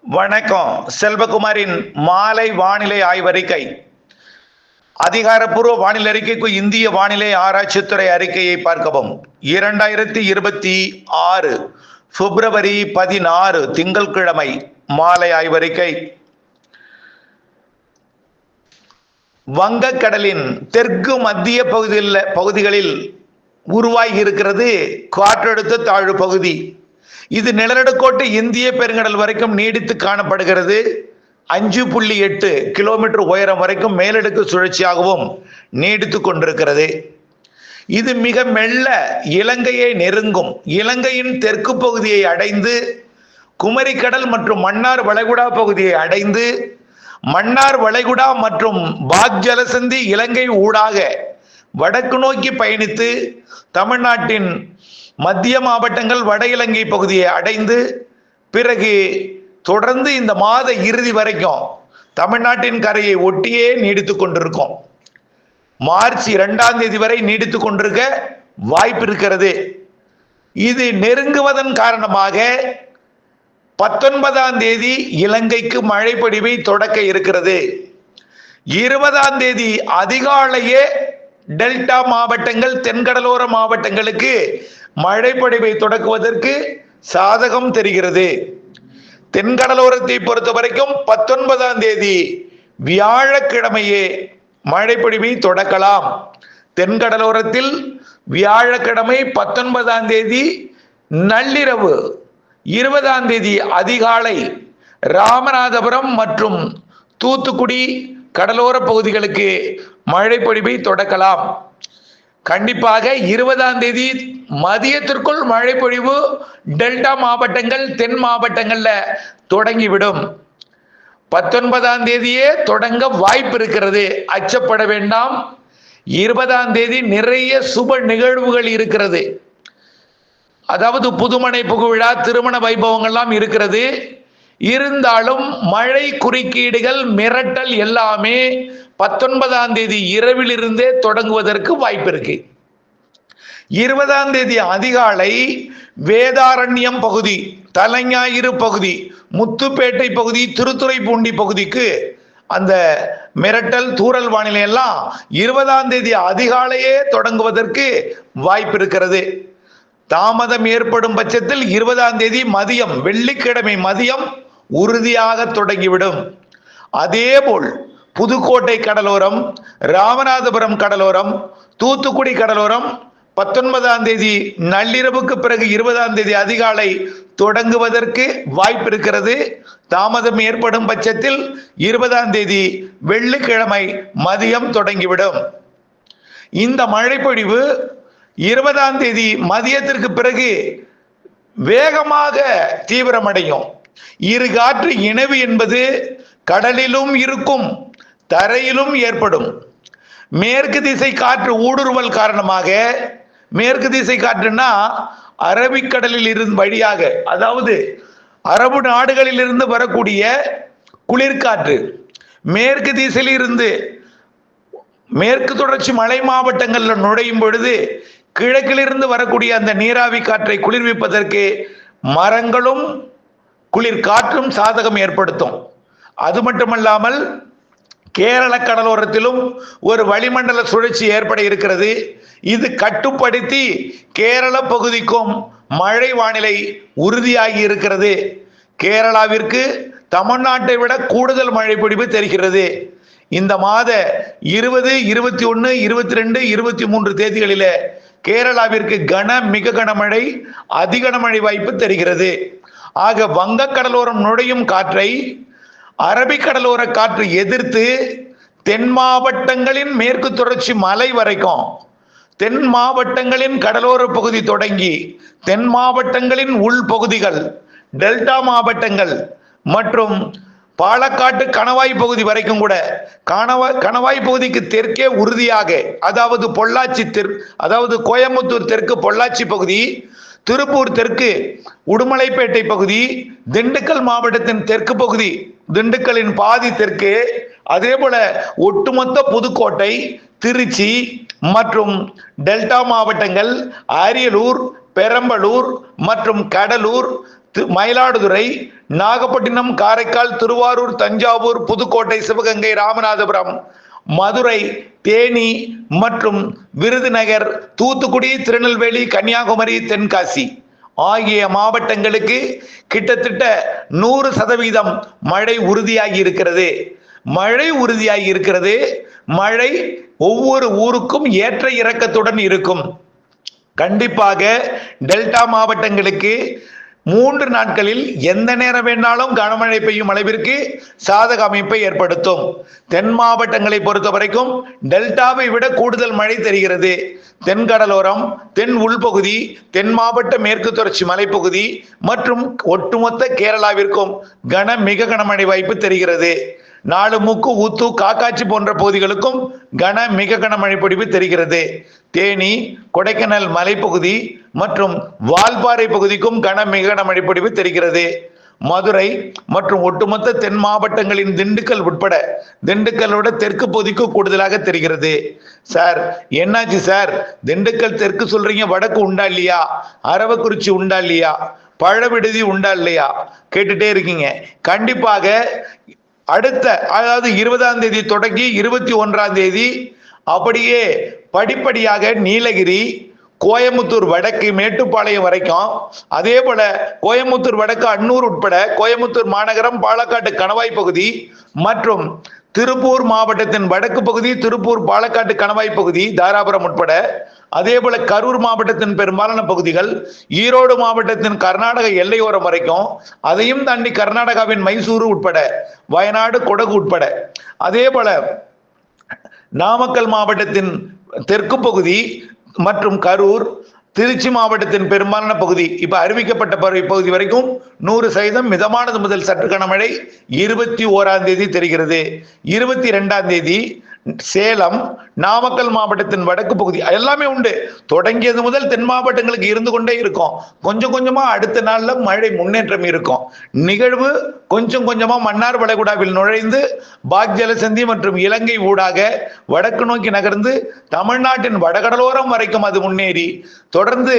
வணக்கம். செல்வகுமாரின் மாலை வானிலை ஆய்வறிக்கை. அதிகாரப்பூர்வ வானிலை அறிக்கைக்கு இந்திய வானிலை ஆராய்ச்சித்துறை அறிக்கையை பார்க்கவும். 2026 பிப்ரவரி 16 திங்கட்கிழமை மாலை ஆய்வறிக்கை. வங்கக்கடலின் தெற்கு மத்திய பகுதிகளில் உருவாகி இருக்கிறது காற்றழுத்த தாழ்வு பகுதி. இது நிலநடுக்கோட்டு இந்திய பெருங்கடல் வரைக்கும் நீடித்து காணப்படுகிறது. 5.8 கிலோமீட்டர் உயரம் வரைக்கும் மேலடுக்கு சுழற்சியாகவும் நீடித்து கொண்டிருக்கிறது. இது மிக மெல்ல இலங்கையை நெருங்கும். இலங்கையின் தெற்கு பகுதியை அடைந்து குமரிக்கடல் மற்றும் மன்னார் வளைகுடா பகுதியை அடைந்து மன்னார் வளைகுடா மற்றும் பாக் ஜலசந்தி இலங்கை ஊடாக வடக்கு நோக்கி பயணித்து தமிழ்நாட்டின் மத்திய மாவட்டங்கள் வட இலங்கை பகுதியை அடைந்து பிறகு தொடர்ந்து இந்த மாத இறுதி வரைக்கும் தமிழ்நாட்டின் கரையை ஒட்டியே நீடித்து கொண்டிருக்கும். மார்ச் 2ஆம் தேதி வரை நீடித்து கொண்டிருக்க வாய்ப்பு இருக்கிறது. இது நெருங்குவதன் காரணமாக 19ஆம் தேதி இலங்கைக்கு மழை பொழிவை தொடக்க இருக்கிறது. 20ஆம் தேதி அதிகாலையே டெல்டா மாவட்டங்கள் தென்கடலோர மாவட்டங்களுக்கு மழை பொழிவை தொடக்குவதற்கு சாதகம் தெரிகிறது. தென்கடலோரத்தை பொறுத்த வரைக்கும் 19ஆம் தேதி வியாழக்கிழமையே மழை பொழிவை தொடக்கலாம். தென்கடலோரத்தில் வியாழக்கிழமை 19ஆம் தேதி நள்ளிரவு 20ஆம் தேதி அதிகாலை ராமநாதபுரம் மற்றும் தூத்துக்குடி கடலோர பகுதிகளுக்கு மழை பொழிவை தொடக்கலாம். கண்டிப்பாக 20ஆம் தேதி மதியத்திற்குள் மழை பொழிவு டெல்டா மாவட்டங்கள் தென் மாவட்டங்கள்ல தொடங்கிவிடும். 19ஆம் தேதியே தொடங்க வாய்ப்பு இருக்கிறது. அச்சப்பட வேண்டாம். 20ஆம் தேதி நிறைய சுப நிகழ்வுகள் இருக்கிறது. அதாவது புதுமனை புகுவிழா திருமண வைபவங்கள்லாம் இருக்கிறது. இருந்தாலும் மழை குறுக்கீடுகள் மிரட்டல் எல்லாமே 19ஆம் தேதி இரவிலிருந்தே தொடங்குவதற்கு வாய்ப்பு இருக்கு. 20ஆம் தேதி அதிகாலை வேதாரண்யம் பகுதி, தலைஞாயிறு பகுதி, முத்துப்பேட்டை பகுதி, திருத்துறைப்பூண்டி பகுதிக்கு அந்த மிரட்டல் தூறல் வானிலை எல்லாம் 20ஆம் தேதி அதிகாலையே தொடங்குவதற்கு வாய்ப்பு இருக்கிறது. தாமதம் ஏற்படும் பட்சத்தில் 20ஆம் தேதி மதியம், வெள்ளிக்கிழமை மதியம் உறுதியாக தொடங்கிவிடும். அதேபோல் புதுக்கோட்டை கடலோரம், ராமநாதபுரம் கடலோரம், தூத்துக்குடி கடலோரம் 19ஆம் தேதி நள்ளிரவுக்கு பிறகு 20ஆம் தேதி அதிகாலை தொடங்குவதற்கு வாய்ப்பு இருக்கிறது. தாமதம் ஏற்படும் பட்சத்தில் 20ஆம் தேதி வெள்ளிக்கிழமை மதியம் தொடங்கிவிடும். இந்த மழை பொழிவு 20ஆம் தேதி மதியத்திற்கு பிறகு வேகமாக தீவிரமடையும். இரு காற்று இணைவு என்பது கடலிலும் இருக்கும், தரையிலும் ஏற்படும். மேற்கு திசை காற்று ஊடுருவல் காரணமாக, மேற்கு திசை காற்றுன்னா அரபிக்கடலில் இருந்து வழியாக, அதாவது அரபு நாடுகளில் இருந்து வரக்கூடிய குளிர்காற்று மேற்கு திசையில் இருந்து மேற்கு தொடர்ச்சி மலை மாவட்டங்களில் நுழையும் பொழுது கிழக்கிலிருந்து வரக்கூடிய அந்த நீராவி காற்றை குளிர்விப்பதற்கு மரங்களும் குளிர் காற்றும் சாதகம் ஏற்படுத்தும். அது மட்டுமல்லாமல் கேரள கடலோரத்திலும் ஒரு வளிமண்டல சுழற்சி ஏற்பட இருக்கிறது. இது கட்டுப்படுத்தி கேரள பகுதிக்கும் மழை வானிலை உறுதியாகி இருக்கிறது. கேரளாவிற்கு தமிழ்நாட்டை விட கூடுதல் மழை பொழிவு தெரிகிறது. இந்த மாத 20, 21, 22, 23 தேதிகளிலே கேரளாவிற்கு மிக கனமழை, அதிகனமழை வாய்ப்பு தெரிகிறது. ஆக வங்கக்கடலோரம் நுழையும் காற்றை அரபிக்கடலோர காற்று எதிர்த்து தென் மாவட்டங்களின் மேற்கு தொடர்ச்சி மலை வரைக்கும், தென் மாவட்டங்களின் கடலோர பகுதி தொடங்கி தென் மாவட்டங்களின் உள் பகுதிகள், டெல்டா மாவட்டங்கள் மற்றும் பாலக்காட்டு கணவாய் பகுதி வரைக்கும் கூட, கணவாய் பகுதிக்கு தெற்கே உறுதியாக, அதாவது பொள்ளாச்சி அதாவது கோயம்புத்தூர் தெற்கு பொள்ளாச்சி பகுதி, திருப்பூர் தெற்கு உடுமலைப்பேட்டை பகுதி, திண்டுக்கல் மாவட்டத்தின் தெற்கு பகுதி, திண்டுக்கலின் பாதி தெற்கு, அதே போல ஒட்டுமொத்த புதுக்கோட்டை, திருச்சி மற்றும் டெல்டா மாவட்டங்கள், அரியலூர், பெரம்பலூர் மற்றும் கடலூர், மயிலாடுதுறை, நாகப்பட்டினம், காரைக்கால், திருவாரூர், தஞ்சாவூர், புதுக்கோட்டை, சிவகங்கை, ராமநாதபுரம், மதுரை, தேனி மற்றும் விருதுநகர், தூத்துக்குடி, திருநெல்வேலி, கன்னியாகுமரி, தென்காசி ஆகிய மாவட்டங்களுக்கு கிட்டத்தட்ட 100% மழை உறுதியாகி இருக்கிறது. மழை ஒவ்வொரு ஊருக்கும் ஏற்ற இறக்கத்துடன் இருக்கும். கண்டிப்பாக டெல்டா மாவட்டங்களுக்கு 3 நாட்களில் எந்த நேரம் வேணாலும் கனமழை பெய்யும் அளவிற்கு சாதக அமைப்பை ஏற்படுத்தும். தென் மாவட்டங்களை பொறுத்த வரைக்கும் டெல்டாவை விட கூடுதல் மழை தெரிகிறது. தென்கடலோரம், தென் உள்பகுதி, தென் மாவட்ட மேற்கு தொடர்ச்சி மலைப்பகுதி மற்றும் ஒட்டுமொத்த கேரளாவிற்கும் மிக கனமழை வாய்ப்பு தெரிகிறது. நாலுமுக்கு, ஊத்து, காக்காட்சி போன்ற பகுதிகளுக்கும் மிக கனமழை பொழிவு தெரிகிறது. தேனி, கொடைக்கானல் மலைப்பகுதி மற்றும் வால்பாறை பகுதிக்கும் மிக கனமழை பொழிவு தெரிகிறது. மதுரை மற்றும் ஒட்டுமொத்த தென் மாவட்டங்களின் திண்டுக்கல் உட்பட, திண்டுக்கலோட தெற்கு பகுதிக்கு கூடுதலாக தெரிகிறது. சார் என்னாச்சு சார், திண்டுக்கல் தெற்கு சொல்றீங்க, வடக்கு உண்டா இல்லையா, அரவக்குறிச்சி உண்டா இல்லையா, பழவிடுதி உண்டா இல்லையா கேட்டுட்டே இருக்கீங்க. கண்டிப்பாக அடுத்த, அதாவது 20ஆம் தேதி தொடங்கி 21ஆம் தேதி அப்படியே படிப்படியாக நீலகிரி, கோயம்புத்தூர் வடக்கு, மேட்டுப்பாளையம் வரைக்கும், அதே போல கோயம்புத்தூர் வடக்கு, அன்னூர் உட்பட கோயம்புத்தூர் மாநகரம், பாலக்காட்டு கணவாய் பகுதி மற்றும் திருப்பூர் மாவட்டத்தின் வடக்கு பகுதி, திருப்பூர், பாலக்காட்டு கணவாய் பகுதி, தாராபுரம் உட்பட, அதே போல கரூர் மாவட்டத்தின் பெரும்பாலான பகுதிகள், ஈரோடு மாவட்டத்தின் கர்நாடக எல்லையோரம் வரைக்கும், அதையும் தாண்டி கர்நாடகாவின் மைசூரு உட்பட, வயநாடு, கொடகு உட்பட, அதே போல நாமக்கல் மாவட்டத்தின் தெற்கு பகுதி மற்றும் கரூர், திருச்சி மாவட்டத்தின் பெரும்பாலான பகுதி, இப்ப அறிவிக்கப்பட்ட பகுதி வரைக்கும் 100% மிதமானது முதல் சற்று கனமழை 21ஆம் தேதி தெரிகிறது. 22ஆம் தேதி சேலம், நாமக்கல் மாவட்டத்தின் வடக்கு பகுதி எல்லாமே உண்டு. தொடங்கியது முதல் தென் மாவட்டங்களுக்கு இருந்து கொண்டே இருக்கும். கொஞ்சம் கொஞ்சமா அடுத்த நாள்ல மழை முன்னேற்றம் இருக்கும். நிகழ்வு கொஞ்சம் கொஞ்சமா மன்னார் வளைகுடாவில் நுழைந்து பாக் ஜலசந்தி மற்றும் இலங்கை ஊடாக வடக்கு நோக்கி நகர்ந்து தமிழ்நாட்டின் வடகடலோரம் வரைக்கும் அது முன்னேறி தொடர்ந்து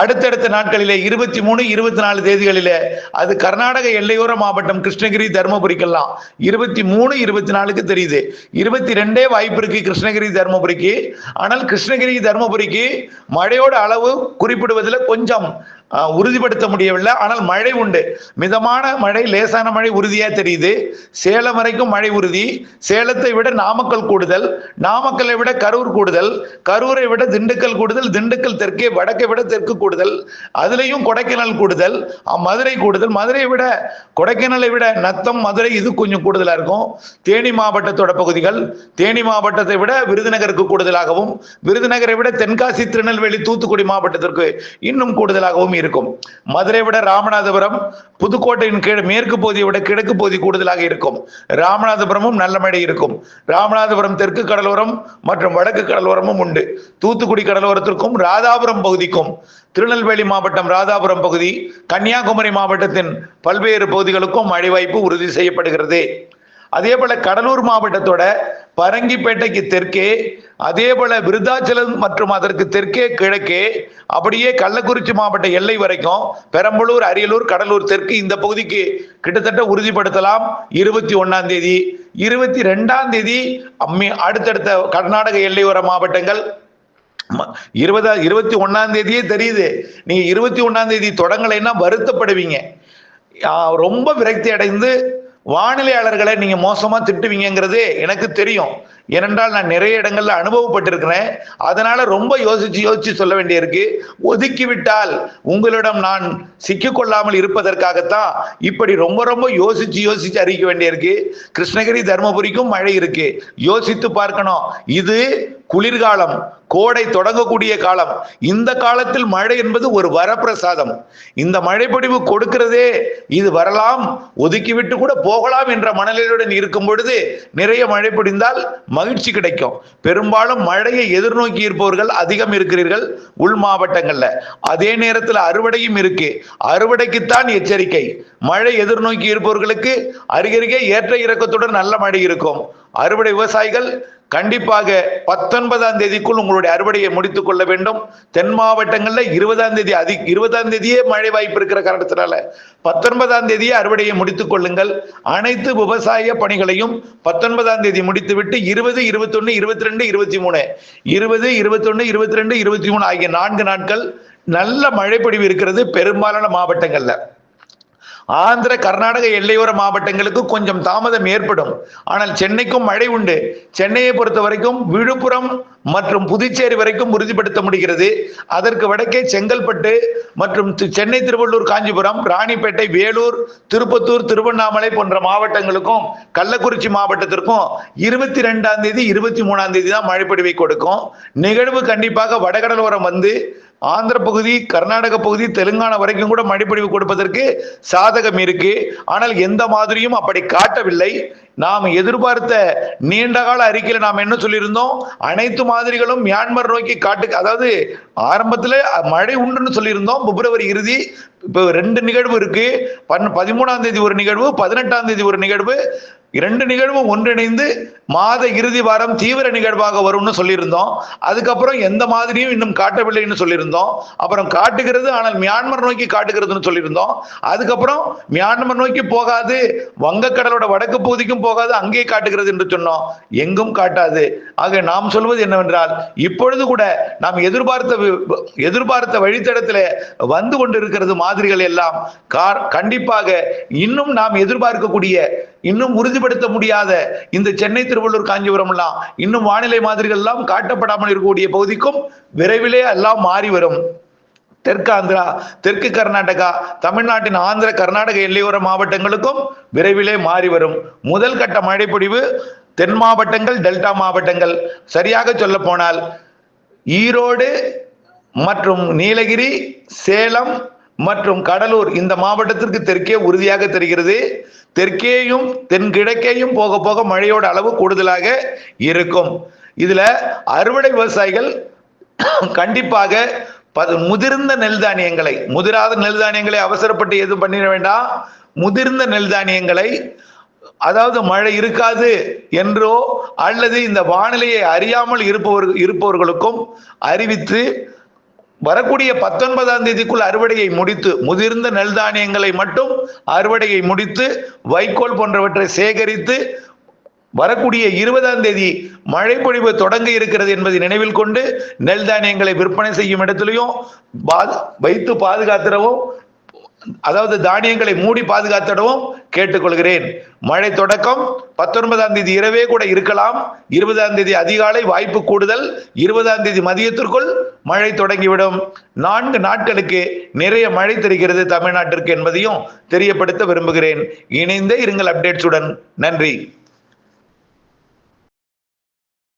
அடுத்தடுத்த நாட்களிலே 23, 24 தேதிகளிலே அது கர்நாடக எல்லையோர மாவட்டம் கிருஷ்ணகிரி, தருமபுரிக்கெல்லாம் 23, 24க்கு தெரியுது. 22 வாய்ப்பு இருக்கு கிருஷ்ணகிரி, தருமபுரிக்கு. ஆனால் கிருஷ்ணகிரி, தருமபுரிக்கு மழையோட அளவு குறிப்பிடுவதில் கொஞ்சம் உறுதிப்படுத்த முடியவில்லை. ஆனால் மழை உண்டு, மிதமான மழை, லேசான மழை உறுதியா தெரியுது. சேலம் வரைக்கும் மழை உறுதி. சேலத்தை விட நாமக்கல் கூடுதல், நாமக்கலை விட கரூர் கூடுதல், கரூரை விட திண்டுக்கல் கூடுதல், திண்டுக்கல் தெற்கே வடக்கை விட தெற்கு கூடுதல், அதுலேயும் கொடைக்கானல் கூடுதல், மதுரை கூடுதல், மதுரையை விட கொடைக்கானலை விட நத்தம், மதுரை இது கொஞ்சம் கூடுதலா இருக்கும். தேனி மாவட்டத்தோட பகுதிகள், தேனி மாவட்டத்தை விட விருதுநகருக்கு கூடுதலாகவும், விருதுநகரை விட தென்காசி, திருநெல்வேலி, தூத்துக்குடி மாவட்டத்திற்கு இன்னும் கூடுதலாகவும் இருக்கும். மதுரை விட ராமநாதபுரம், புதுக்கோட்டையின் மேற்கு பகுதியை விட கிழக்கு பகுதி கூடுதலாக இருக்கும். ராமநாதபுரமும் நல்ல மழை இருக்கும். ராமநாதபுரம் தெற்கு கடலோரம் மற்றும் வடக்கு கடலோரமும் உண்டு. தூத்துக்குடி கடலோரத்திற்கும் ராதாபுரம் பகுதிக்கும், திருநெல்வேலி மாவட்டம் ராதாபுரம் பகுதி, கன்னியாகுமரி மாவட்டத்தின் பல்வேறு பகுதிகளுக்கும் மழை வாய்ப்பு உறுதி செய்யப்படுகிறது. அதே போல கடலூர் மாவட்டத்தோட பரங்கிப்பேட்டைக்கு தெற்கே, அதே போல விருத்தாச்சலம் மற்றும் அதற்கு தெற்கே கிழக்கே, அப்படியே கள்ளக்குறிச்சி மாவட்ட எல்லை வரைக்கும், பெரம்பலூர், அரியலூர், கடலூர் தெற்கு இந்த பகுதிக்கு கிட்டத்தட்ட உறுதிப்படுத்தலாம். 21ஆம் தேதி, 22ஆம் தேதி அடுத்தடுத்த கர்நாடக எல்லையோர மாவட்டங்கள் 21ஆம் தேதியே தெரியுது. நீங்க 21ஆம் தேதி தொடங்கலைன்னா வருத்தப்படுவீங்க. ரொம்ப விரக்தி அடைந்து வானிலையாளர்களை நீங்க மோசமா திட்டுவீங்கிறது எனக்கு தெரியும். ஏனென்றால் நான் நிறைய இடங்கள்ல அனுபவப்பட்டிருக்கிறேன். அதனால ரொம்ப யோசிச்சு சொல்ல வேண்டியிருக்கு. ஒதுக்கிவிட்டால் உங்களிடம் நான் சிக்கிக்கொள்ளாமல் இருப்பதற்காகத்தான் இப்படி ரொம்ப யோசிச்சு அறிவிக்க வேண்டியிருக்கு. கிருஷ்ணகிரி, தருமபுரிக்கும் மழை இருக்கு, யோசித்து பார்க்கணும். இது குளிர்காலம், கோடை தொடங்கக்கூடிய காலம். இந்த காலத்தில் மழை என்பது ஒரு வரப்பிரசாதம். இந்த மழை பொழிவு கொடுக்கிறதே இது வரலாம், ஒதுக்கிவிட்டு கூட போகலாம் என்ற மனநிலையுடன் இருக்கும் பொழுது நிறைய மழை பொழிந்தால் மகிழ்ச்சி கிடைக்கும். பெரும்பாலும் மழையை எதிர்நோக்கி இருப்பவர்கள் அதிகம் இருக்கிறீர்கள் உள் மாவட்டங்கள்ல. அதே நேரத்தில் அறுவடையும் இருக்கு. அறுவடைக்குத்தான் எச்சரிக்கை. மழை எதிர்நோக்கி இருப்பவர்களுக்கு அருகருகே ஏற்ற இறக்கத்துடன் நல்ல மழை இருக்கும். அறுவடை விவசாயிகள் கண்டிப்பாக 19ஆம் தேதிக்குள் உங்களுடைய அறுவடையை முடித்துக் கொள்ள வேண்டும். தென் மாவட்டங்களில் 20ஆம் தேதி 20ஆம் தேதியே மழை வாய்ப்பு இருக்கிற காரணத்தினால 19ஆம் தேதியே அறுவடையை முடித்துக் கொள்ளுங்கள். அனைத்து விவசாய பணிகளையும் 19ஆம் தேதி முடித்துவிட்டு 20, 21, 22, 23 20, 21, 22, 23 ஆகிய 4 நாட்கள் நல்ல மழைப்பொழிவு இருக்கிறது பெரும்பாலான மாவட்டங்கள்ல. ஆந்திர கர்நாடக எல்லையோர மாவட்டங்களுக்கு கொஞ்சம் தாமதம் ஏற்படும். ஆனால் சென்னைக்கும் மழை உண்டு. சென்னையை பொறுத்த வரைக்கும் விழுப்புரம் மற்றும் புதுச்சேரி வரைக்கும் உறுதிப்படுத்த முடிகிறது. அதற்கு வடக்கே செங்கல்பட்டு மற்றும் சென்னை, திருவள்ளூர், காஞ்சிபுரம், ராணிப்பேட்டை, வேலூர், திருப்பத்தூர், திருவண்ணாமலை போன்ற மாவட்டங்களுக்கும் கள்ளக்குறிச்சி மாவட்டத்திற்கும் 22ஆம் தேதி 23ஆம் தேதி தான் மழைப்பொழிவை கொடுக்கும். நிகழ்வு கண்டிப்பாக வடகடலோரம் வந்து ஆந்திர பகுதி, கர்நாடக பகுதி, தெலுங்கானா வரைக்கும் கூட மழைப்பொழிவு கொடுப்பதற்கு சாதகம் இருக்கு. ஆனால் எந்த மாதிரியும் அப்படி காட்டவில்லை. நாம் எதிர்பார்த்த நீண்டகால அறிக்கையில நாம் என்ன சொல்லியிருந்தோம், அனைத்து மாதிரிகளும் மியான்மர் நோக்கி அதாவது ஆரம்பத்தில் மழை உண்டுன்னு சொல்லியிருந்தோம். பிப்ரவரி இறுதி இப்போ 2 நிகழ்வு இருக்கு. 13ஆம் தேதி ஒரு நிகழ்வு, 18ஆம் தேதி ஒரு நிகழ்வு. 2 நிகழ்வும் ஒன்றிணைந்து மாத இறுதி வாரம் தீவிர நிகழ்வாக வரும்னு சொல்லியிருந்தோம். அதுக்கப்புறம் எந்த மாதிரியும் இன்னும் காட்டவில்லைன்னு சொல்லியிருந்தோம். அப்புறம் காட்டுகிறது, ஆனால் மியான்மர் நோக்கி காட்டுகிறதுன்னு சொல்லியிருந்தோம். அதுக்கப்புறம் மியான்மர் நோக்கி போகாது, வங்கக்கடலோட வடக்கு பகுதிக்கும் போகாது, அங்கே காட்டுகிறது என்று சொன்னோம். எங்கும் காட்டாது. ஆக நாம் சொல்வது என்னவென்றால், இப்பொழுது கூட நாம் எதிர்பார்த்த வழித்தடத்தில் வந்து கொண்டிருக்கிறது மாதிரிகள் எல்லாம் கண்டிப்பாக இன்னும் நாம் எதிர்பார்க்கக்கூடிய, இன்னும் உறுதிப்படுத்த முடியாத இந்த சென்னை, திருவள்ளூர், காஞ்சிபுரம் எல்லாம் இன்னும் வானிலை மாதிரிகள் எல்லாம் காட்டப்படாமல் இருக்கக்கூடிய பகுதிக்கும் விரைவிலே எல்லாம் மாறி வரும். தெற்கு ஆந்திரா, தெற்கு கர்நாடகா, தமிழ்நாட்டின் ஆந்திர கர்நாடக எல்லையோர மாவட்டங்களுக்கும் விரைவிலே மாறி வரும். முதல் கட்ட மழைப்பொழிவு தென் மாவட்டங்கள், டெல்டா மாவட்டங்கள், சரியாக சொல்ல போனால் ஈரோடு மற்றும் நீலகிரி, சேலம் மற்றும் கடலூர் இந்த மாவட்டத்திற்கு தெற்கே உறுதியாக தெரிகிறது. தெற்கேயும் தென்கிழக்கேயும் போக போக மழையோட அளவு கூடுதலாக இருக்கும். இதுல அறுவடை விவசாயிகள் கண்டிப்பாக முதிர்ந்த நெல் தானியங்களை, முதிராத நெல் தானியங்களை அவசரப்பட்டு எதுவும் பண்ணிட வேண்டாம். முதிர்ந்த நெல் தானியங்களை, அதாவது மழை இருக்காது என்றோ அல்லது இந்த வானிலையை அறியாமல் இருப்பவர்களுக்கும் அறிவித்து வரக்கூடிய 19ஆம் தேதிக்குள் அறுவடையை முடித்து, முதிர்ந்த நெல் தானியங்களை மட்டும் அறுவடையை முடித்து வைக்கோல் போன்றவற்றை சேகரித்து வரக்கூடிய 20ஆம் தேதி மழைப்பொழிவு தொடங்க இருக்கிறது என்பதை நினைவில் கொண்டு நெல் தானியங்களை விற்பனை செய்யும் இடத்திலையும் வைத்து பாதுகாத்திடவும், அதாவது தானியங்களை மூடி பாதுகாத்திடவும் கேட்டுக்கொள்கிறேன். மழை தொடக்கம் 19ஆம் தேதி இரவே கூட இருக்கலாம். 20ஆம் தேதி அதிகாலை வாய்ப்பு கூடுதல். 20ஆம் தேதி மதியத்திற்குள் மழை தொடங்கிவிடும். 4 நாட்களுக்கு நிறைய மழை தெரிகிறது தமிழ்நாட்டிற்கு என்பதையும் தெரியப்படுத்த விரும்புகிறேன். இணைந்தே இருங்கள் அப்டேட்ஸுடன். நன்றி.